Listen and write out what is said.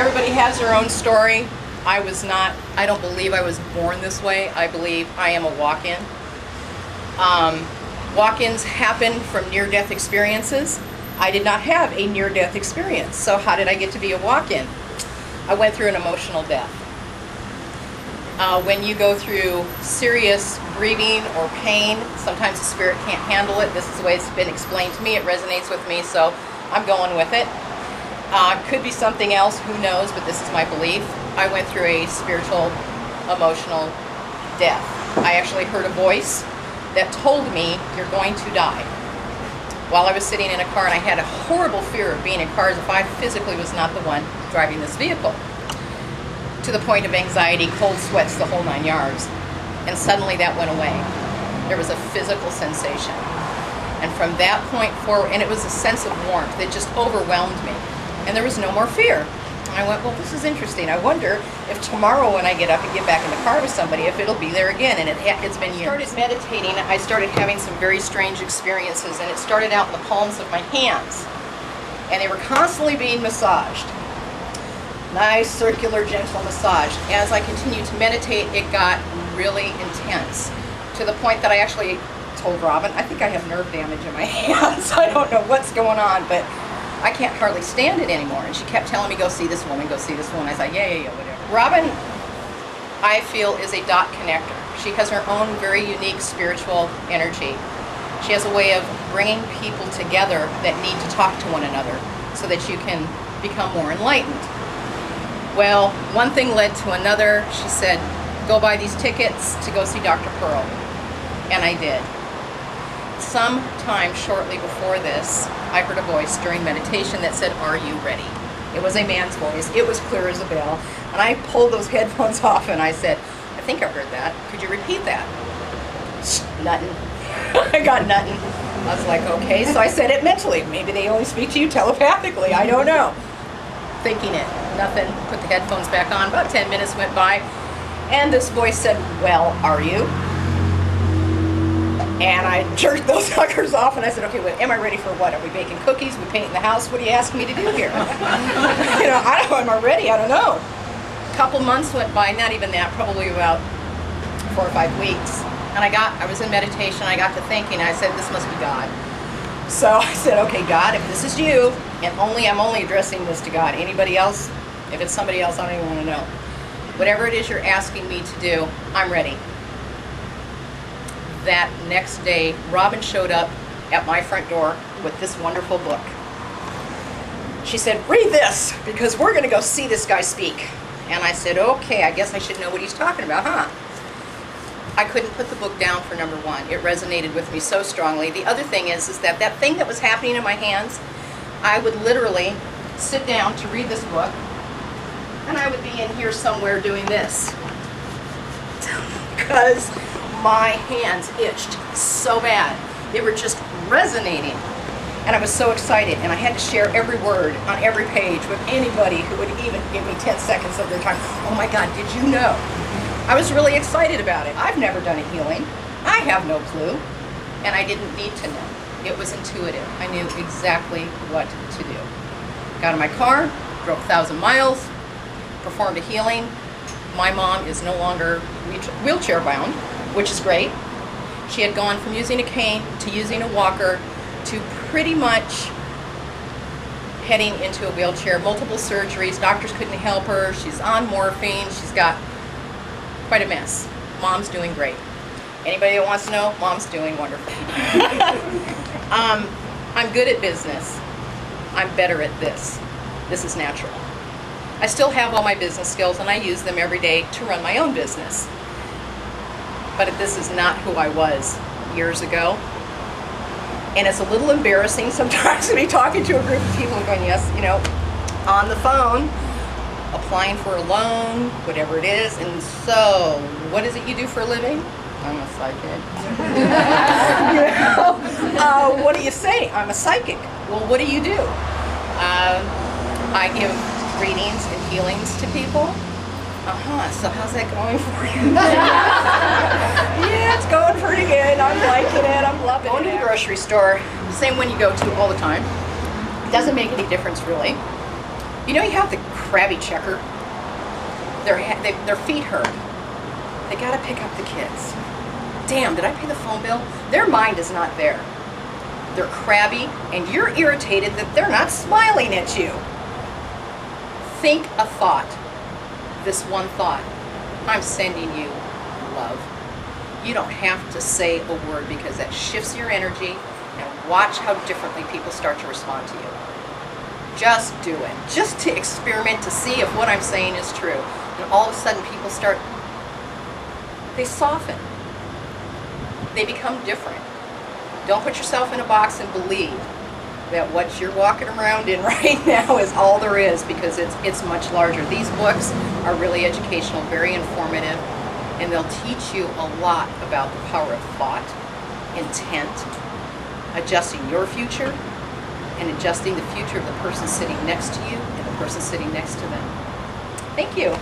Everybody has their own story. I don't believe I was born this way. I believe I am a walk-in. Walk-ins happen from near-death experiences. I did not have a near-death experience, so how did I get to be a walk-in? I went through an emotional death. When you go through serious grieving or pain, sometimes the spirit can't handle it. This is the way it's been explained to me. It resonates with me, so I'm going with it. Could be something else, who knows, but this is my belief. I went through a spiritual, emotional death. I actually heard a voice that told me, you're going to die. While I was sitting in a car, and I had a horrible fear of being in cars if I physically was not the one driving this vehicle. To the point of anxiety, cold sweats, the whole 9 yards. And suddenly that went away. There was a physical sensation. And from that point forward, and it was a sense of warmth that just overwhelmed me. And there was no more fear. And I went, well, this is interesting. I wonder if tomorrow when I get up and get back in the car with somebody, if it'll be there again. And it's been years. I started meditating. I started having some very strange experiences. And it started out in the palms of my hands. And they were constantly being massaged. Nice, circular, gentle massage. As I continued to meditate, it got really intense. To the point that I actually told Robin, I think I have nerve damage in my hands. I don't know what's going on, but I can't hardly stand it anymore. And she kept telling me, go see this woman, go see this woman. I was like, yeah, whatever. Robin, I feel, is a dot connector. She has her own very unique spiritual energy. She has a way of bringing people together that need to talk to one another so that you can become more enlightened. Well, one thing led to another. She said, go buy these tickets to go see Dr. Pearl. And I did. Sometime shortly before this, I heard a voice during meditation that said, are you ready? It was a man's voice. It was clear as a bell. And I pulled those headphones off and I said, I think I heard that. Could you repeat that? Nothing. I got nothing. I was like, okay. So I said it mentally. Maybe they only speak to you telepathically. I don't know. Thinking it. Nothing. Put the headphones back on. About 10 minutes went by. And this voice said, well, are you? And I jerked those suckers off and I said, okay, wait, am I ready for what? Are we baking cookies? We painting the house? What are you asking me to do here? I don't know. Am I ready? I don't know. A couple months went by, not even that, probably about 4 or 5 weeks. And I was in meditation. I got to thinking. I said, this must be God. So I said, okay, God, if this is you, and I'm only addressing this to God. Anybody else? If it's somebody else, I don't even want to know. Whatever it is you're asking me to do, I'm ready. That next day, Robin showed up at my front door with this wonderful book. She said, read this, because we're going to go see this guy speak. And I said, okay, I guess I should know what he's talking about, huh? I couldn't put the book down for number one. It resonated with me so strongly. The other thing is that thing that was happening in my hands, I would literally sit down to read this book, and I would be in here somewhere doing this. Because my hands itched so bad. They were just resonating. And I was so excited, and I had to share every word on every page with anybody who would even give me 10 seconds of their time. Oh my God, did you know? I was really excited about it. I've never done a healing. I have no clue. And I didn't need to know. It was intuitive. I knew exactly what to do. Got in my car, drove 1,000 miles, performed a healing. My mom is no longer wheelchair bound, which is great. She had gone from using a cane to using a walker to pretty much heading into a wheelchair. Multiple surgeries. Doctors couldn't help her. She's on morphine. She's got quite a mess. Mom's doing great. Anybody that wants to know, Mom's doing wonderful. I'm good at business. I'm better at this. This is natural. I still have all my business skills and I use them every day to run my own business. But this is not who I was years ago. And it's a little embarrassing sometimes to be talking to a group of people and going, yes, on the phone, applying for a loan, whatever it is. And so, what is it you do for a living? I'm a psychic. What do you say? I'm a psychic. Well, what do you do? I give readings and healings to people. So how's that going for you? Yeah, it's going pretty good. I'm liking it. I'm loving it. Going to the grocery store, same one you go to all the time. It doesn't make any difference, really. You have the crabby checker. Their feet hurt. They got to pick up the kids. Damn, did I pay the phone bill? Their mind is not there. They're crabby, and you're irritated that they're not smiling at you. Think a thought. This one thought. I'm sending you love. You don't have to say a word because that shifts your energy, and watch how differently people start to respond to you. Just do it. Just to experiment to see if what I'm saying is true. And all of a sudden people they soften. They become different. Don't put yourself in a box and believe that what you're walking around in right now is all there is, because it's much larger. These books are really educational, very informative, and they'll teach you a lot about the power of thought, intent, adjusting your future, and adjusting the future of the person sitting next to you and the person sitting next to them. Thank you.